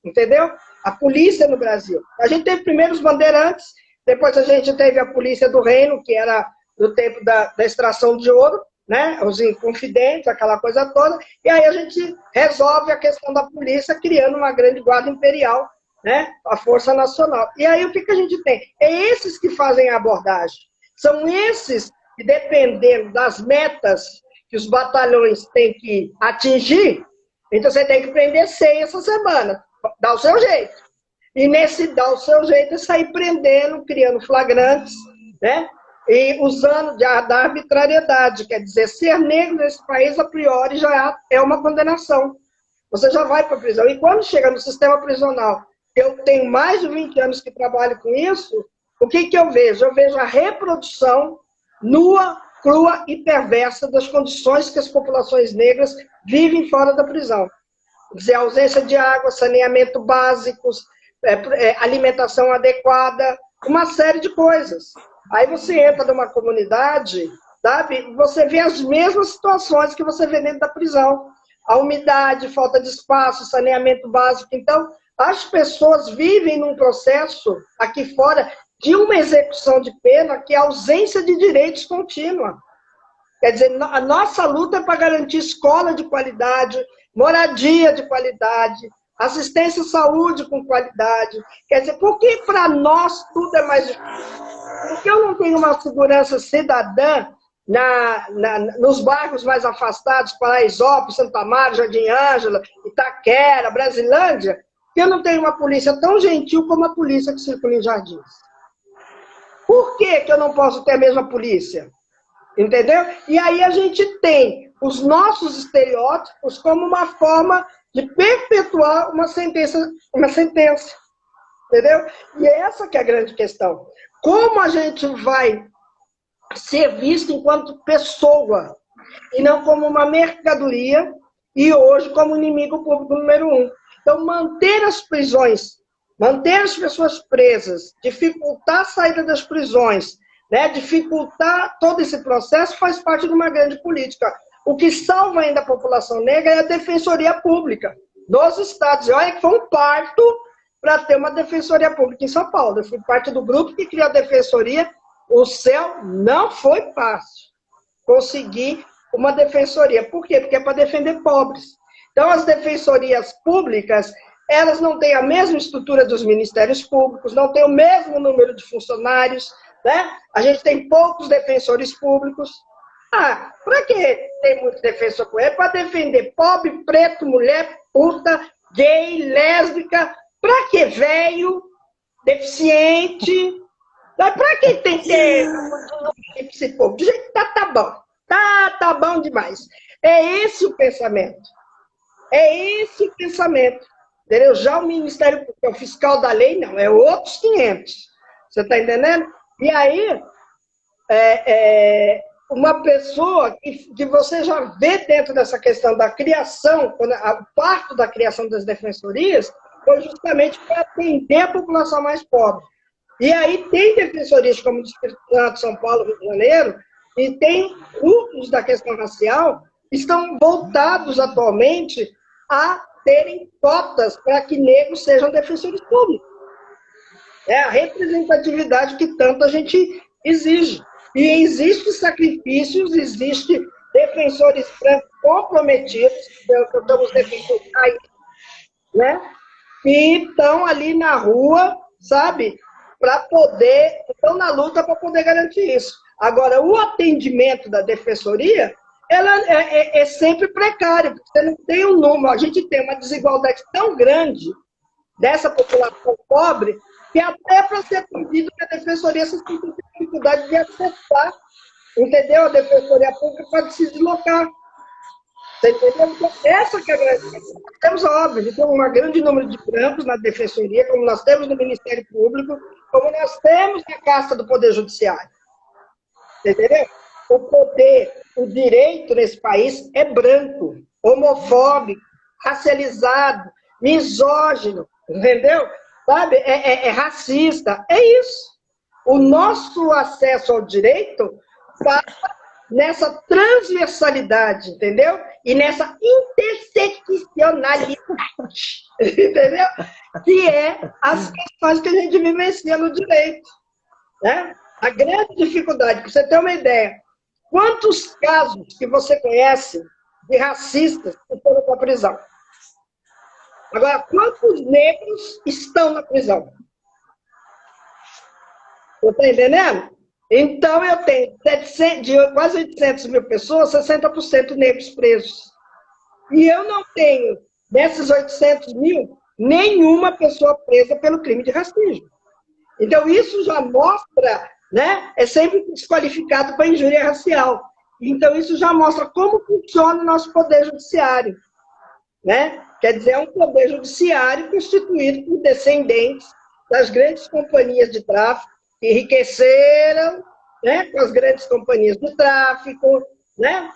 Entendeu? A polícia no Brasil. A gente teve primeiro os bandeirantes, depois a gente teve a polícia do reino, que era do tempo da extração de ouro, né? Os inconfidentes, aquela coisa toda. E aí a gente resolve a questão da polícia, criando uma grande guarda imperial, né? A Força Nacional. E aí o que a gente tem? É esses que fazem a abordagem. São esses que, dependendo das metas que os batalhões têm que atingir, então você tem que prender 100 essa semana. Dá o seu jeito. E nesse dar o seu jeito é sair prendendo, criando flagrantes, né? E usando da arbitrariedade. Quer dizer, ser negro nesse país, a priori, já é uma condenação. Você já vai para a prisão. E quando chega no sistema prisional, eu tenho mais de 20 anos que trabalho com isso, o que eu vejo? Eu vejo a reprodução nua, crua e perversa das condições que as populações negras vivem fora da prisão. Quer dizer, ausência de água, saneamento básicos, alimentação adequada, uma série de coisas. Aí você entra numa comunidade, sabe? Você vê as mesmas situações que você vê dentro da prisão. A umidade, falta de espaço, saneamento básico. Então, as pessoas vivem num processo aqui fora de uma execução de pena que é ausência de direitos contínua. Quer dizer, a nossa luta é para garantir escola de qualidade, moradia de qualidade, assistência à saúde com qualidade. Quer dizer, por que para nós tudo é mais difícil? Porque eu não tenho uma segurança cidadã nos bairros mais afastados, Paraisópolis, Santa Amaro, Jardim Ângela, Itaquera, Brasilândia, que eu não tenho uma polícia tão gentil como a polícia que circula em Jardins. Por que eu não posso ter a mesma polícia? Entendeu? E aí a gente tem os nossos estereótipos como uma forma de perpetuar uma sentença. Entendeu? E essa que é a grande questão. Como a gente vai ser visto enquanto pessoa, e não como uma mercadoria, e hoje como inimigo público número 1. Então, manter as prisões, manter as pessoas presas, dificultar a saída das prisões, né, dificultar todo esse processo faz parte de uma grande política. O que salva ainda a população negra é a defensoria pública dos estados. E olha que foi um parto para ter uma defensoria pública em São Paulo. Eu fui parte do grupo que criou a defensoria. O céu não foi fácil conseguir uma defensoria. Por quê? Porque é para defender pobres. Então, as defensorias públicas, elas não têm a mesma estrutura dos ministérios públicos, não têm o mesmo número de funcionários, né? A gente tem poucos defensores públicos. Ah, para que tem muito defensor público? É para defender pobre, preto, mulher, puta, gay, lésbica. Para que velho, deficiente? Para que tem que ter esse povo? Do jeito que tá bom. Tá bom demais. É esse o pensamento. É esse o pensamento. Entendeu? Já o Ministério Público, o fiscal da lei, não. É outros 500. Você está entendendo? E aí, uma pessoa que você já vê dentro dessa questão da criação, o parto da criação das defensorias, foi justamente para atender a população mais pobre. E aí tem defensorias como o do Espírito Santo, São Paulo, Rio de Janeiro, e tem grupos da questão racial que estão voltados atualmente a terem cotas para que negros sejam defensores públicos. É a representatividade que tanto a gente exige. E existem sacrifícios, existem defensores brancos comprometidos, estamos defendendo aí, né? Que estão ali na rua, sabe? Para poder, estão na luta para poder garantir isso. Agora, o atendimento da defensoria, ela é sempre precário, porque você não tem um número, a gente tem uma desigualdade tão grande dessa população pobre, que até para ser atendido na defensoria, você tem dificuldade de acessar, entendeu? A defensoria pública pode se deslocar. Você entendeu? Então, essa que é a grande questão. Temos, óbvio, tem um grande número de brancos na defensoria, como nós temos no Ministério Público, como nós temos na Casta do Poder Judiciário. Você entendeu? O poder, o direito nesse país é branco, homofóbico, racializado, misógino, entendeu? Sabe? É racista. É isso. O nosso acesso ao direito passa nessa transversalidade, entendeu? E nessa interseccionalidade, entendeu? Que é as questões que a gente vivencia no direito, né? A grande dificuldade, para você ter uma ideia, quantos casos que você conhece de racistas que foram para a prisão? Agora, quantos negros estão na prisão? Você está entendendo? Então, eu tenho de quase 800 mil pessoas, 60% negros presos. E eu não tenho, desses 800 mil, nenhuma pessoa presa pelo crime de racismo. Então, isso já mostra, né? É sempre desqualificado para injúria racial. Então, isso já mostra como funciona o nosso poder judiciário, né? Quer dizer, é um poder judiciário constituído por descendentes das grandes companhias de tráfico que enriqueceram, né, com as grandes companhias do tráfico, né,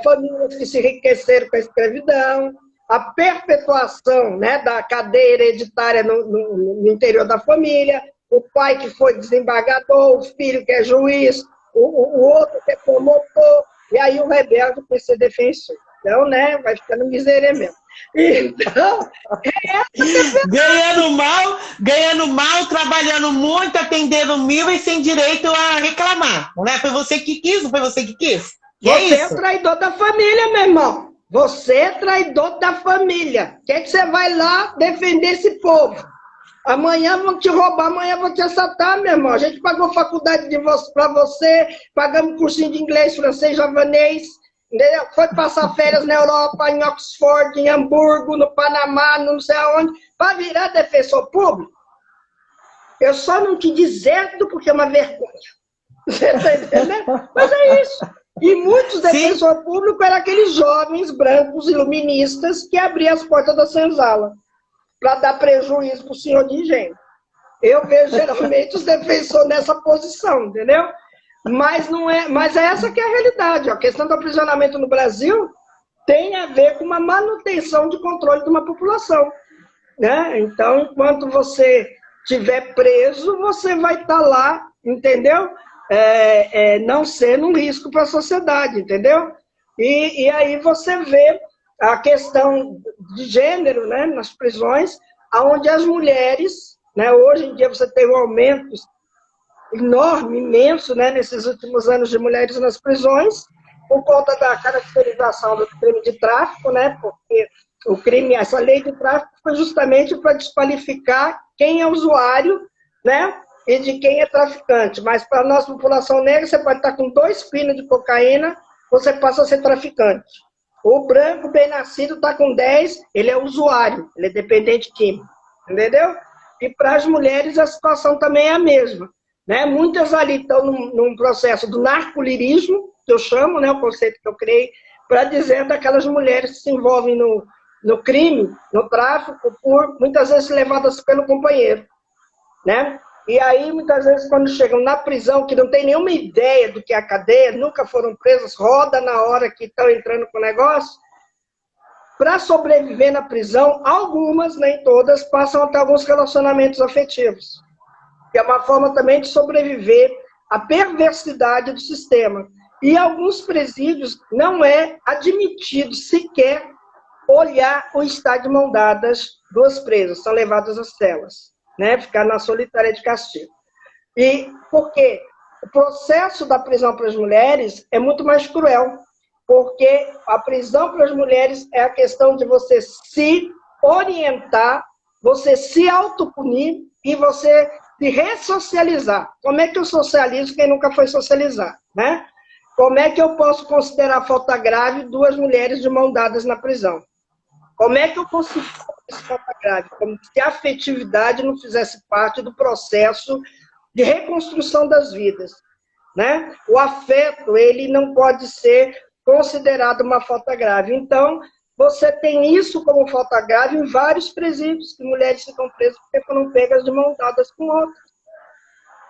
famílias que se enriqueceram com a escravidão, a perpetuação, né, da cadeia hereditária no interior da família, o pai que foi desembargador, o filho que é juiz, o outro que é promotor, e aí o rebelde vai ser defensor. Então, né, vai ficando miséria mesmo. Então, ganhando mal, trabalhando muito, atendendo mil e sem direito a reclamar. Não é? Foi você que quis, não foi você que quis? Você é traidor da família, meu irmão. Você é traidor da família. O que é que você vai lá defender esse povo? Amanhã vão te roubar, amanhã vão te assaltar, meu irmão. A gente pagou faculdade para você, pagamos cursinho de inglês, francês, javanês, entendeu? Foi passar férias na Europa, em Oxford, em Hamburgo, no Panamá, não sei aonde, para virar defensor público. Eu só não te deserto porque é uma vergonha. Você está entendendo? Mas é isso. E muitos defensores públicos eram aqueles jovens brancos iluministas que abriam as portas da senzala para dar prejuízo para o senhor de engenho. Eu vejo geralmente os defensores nessa posição, entendeu? Mas não é, mas é essa que é a realidade. A questão do aprisionamento no Brasil tem a ver com uma manutenção de controle de uma população, né? Então, enquanto você estiver preso, você vai estar lá, entendeu? Não sendo um risco para a sociedade, entendeu? E aí você vê a questão de gênero, né, nas prisões, onde as mulheres, né, hoje em dia você tem um aumento enorme, imenso, né, nesses últimos anos de mulheres nas prisões, por conta da caracterização do crime de tráfico, né, porque o crime, essa lei de tráfico foi justamente para desqualificar quem é usuário, né, e de quem é traficante. Mas para a nossa população negra, você pode estar com 2 pinos de cocaína, você passa a ser traficante. O branco bem-nascido está com 10, ele é usuário, ele é dependente químico, entendeu? E para as mulheres a situação também é a mesma, né? Muitas ali estão num processo do narcolirismo, que eu chamo, né, o conceito que eu criei, para dizer daquelas mulheres que se envolvem no crime, no tráfico, por muitas vezes levadas pelo companheiro, né? E aí, muitas vezes, quando chegam na prisão, que não tem nenhuma ideia do que é a cadeia, nunca foram presas, roda na hora que estão entrando com o negócio, para sobreviver na prisão, algumas, nem todas, passam até alguns relacionamentos afetivos. Que é uma forma também de sobreviver à perversidade do sistema. E em alguns presídios não é admitido sequer olhar ou estar de mão dadas 2 presas, são levadas às celas. Né, ficar na solitária de castigo. E por quê? O processo da prisão para as mulheres é muito mais cruel, porque a prisão para as mulheres é a questão de você se orientar, você se autopunir e você se ressocializar. Como é que eu socializo quem nunca foi socializar? Né? Como é que eu posso considerar falta grave 2 mulheres de mão dadas na prisão? Como é que eu consigo esse falta grave? Como se a afetividade não fizesse parte do processo de reconstrução das vidas, né? O afeto, ele não pode ser considerado uma falta grave. Então, você tem isso como falta grave em vários presídios, que mulheres ficam presas porque foram pegas de mão dadas com outras,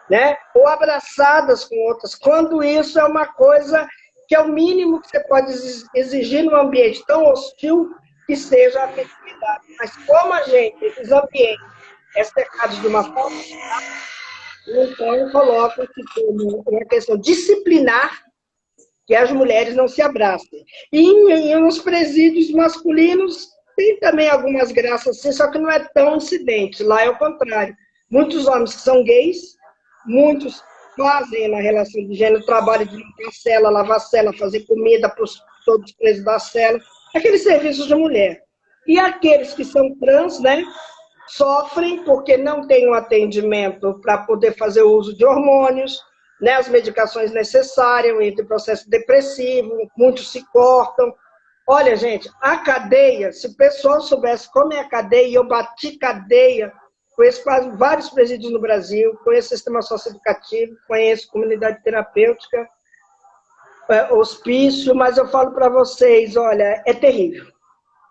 né? Ou abraçadas com outras, quando isso é uma coisa que é o mínimo que você pode exigir num ambiente tão hostil que seja a afetividade. Mas como a gente, esses ambientes, é cercado de uma falta, então eu coloco uma questão disciplinar que as mulheres não se abracem. E nos presídios masculinos tem também algumas graças, assim, só que não é tão incidente. Lá é o contrário. Muitos homens que são gays, muitos fazem na relação de gênero, trabalho de limpar a cela, lavar a cela, fazer comida para todos os presos da cela, aqueles serviços de mulher. E aqueles que são trans, né, sofrem porque não têm um atendimento para poder fazer o uso de hormônios, né, as medicações necessárias, entre processo depressivo, muitos se cortam. Olha, gente, a cadeia, se o pessoal soubesse como é a cadeia, e eu bati cadeia, conheço vários presídios no Brasil, conheço sistema socioeducativo, conheço comunidade terapêutica, hospício, mas eu falo para vocês, olha, é terrível,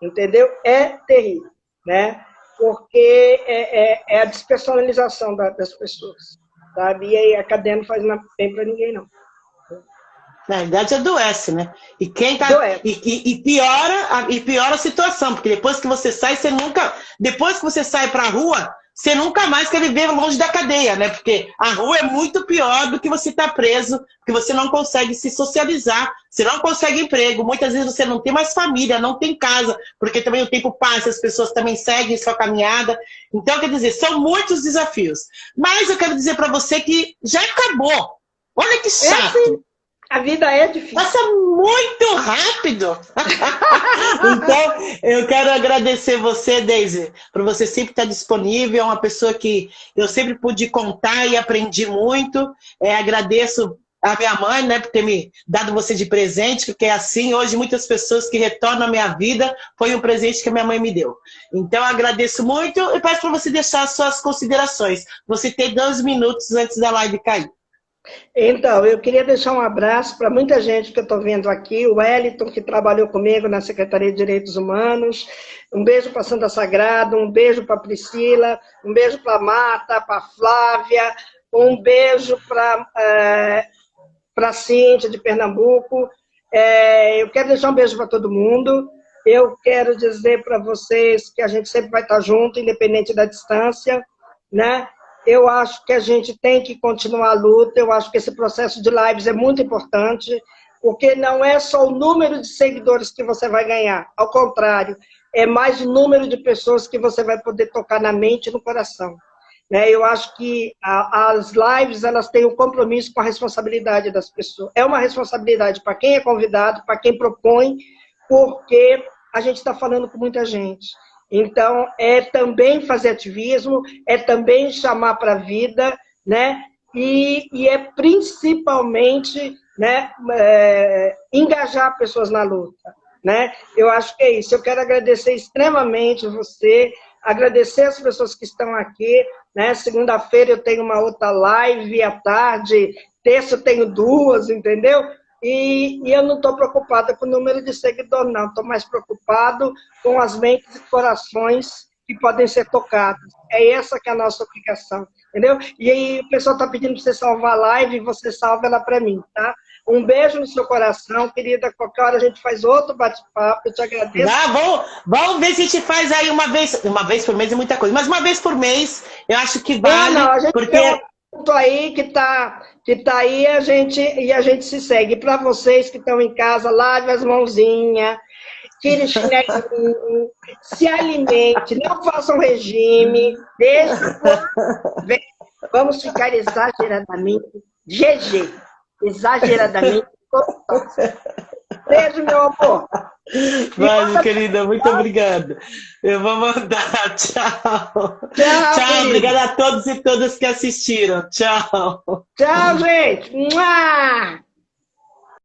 entendeu? É terrível, né? Porque é a despersonalização das pessoas. sabe? E aí a cadeia não faz bem para ninguém, não. Na verdade, adoece, né? E quem tá. E piora a situação, porque depois que você sai, você nunca. Depois que você sai pra rua, você nunca mais quer viver longe da cadeia, né? Porque a rua é muito pior do que você estar preso, porque você não consegue se socializar, você não consegue emprego, muitas vezes você não tem mais família, não tem casa, porque também o tempo passa, as pessoas também seguem sua caminhada. Então, quer dizer, são muitos desafios. Mas eu quero dizer para você que já acabou. Olha que chato. A vida é difícil. Passa muito rápido. Então, eu quero agradecer você, Deise, por você sempre estar disponível. É uma pessoa que eu sempre pude contar e aprendi muito. Agradeço a minha mãe, né, por ter me dado você de presente, porque é assim, hoje muitas pessoas que retornam à minha vida foi um presente que a minha mãe me deu. Então, eu agradeço muito e peço para você deixar as suas considerações. Você tem 2 minutos antes da live cair. Então, eu queria deixar um abraço para muita gente que eu estou vendo aqui, o Wellington, que trabalhou comigo na Secretaria de Direitos Humanos, um beijo para Santa Sagrada, um beijo para Priscila, um beijo para Marta, para Flávia, um beijo para Cíntia, de Pernambuco. Eu quero deixar um beijo para todo mundo. Eu quero dizer para vocês que a gente sempre vai estar junto, independente da distância, né? Eu acho que a gente tem que continuar a luta, eu acho que esse processo de lives é muito importante, porque não é só o número de seguidores que você vai ganhar, ao contrário, é mais o número de pessoas que você vai poder tocar na mente e no coração. Eu acho que as lives, elas têm um compromisso com a responsabilidade das pessoas. É uma responsabilidade para quem é convidado, para quem propõe, porque a gente está falando com muita gente. Então, é também fazer ativismo, é também chamar para a vida, né? E é principalmente, né, engajar pessoas na luta, né? Eu acho que é isso. Eu quero agradecer extremamente você, agradecer as pessoas que estão aqui, né? Segunda-feira eu tenho uma outra live à tarde, terça eu tenho 2, entendeu? E eu não estou preocupada com o número de seguidores, não. Estou mais preocupado com as mentes e corações que podem ser tocados. É essa que é a nossa obrigação, entendeu? E aí o pessoal está pedindo para você salvar a live e você salva ela para mim, tá? Um beijo no seu coração, querida. Qualquer hora a gente faz outro bate-papo. Eu te agradeço. Vamos ver se a gente faz aí uma vez por mês é muita coisa, mas uma vez por mês eu acho que vale. Não, a gente porque... tem um ponto aí que tá aí e a gente se segue. Para vocês que estão em casa, lave as mãozinhas, tire chinelinho, se alimente, não façam regime, vamos ficar exageradamente GG. Exageradamente. Beijo, meu amor. Valeu, querida. Muito obrigada. Eu vou mandar. Tchau. Tchau. Obrigada a todos e todas que assistiram. Tchau. Tchau, gente. Mua!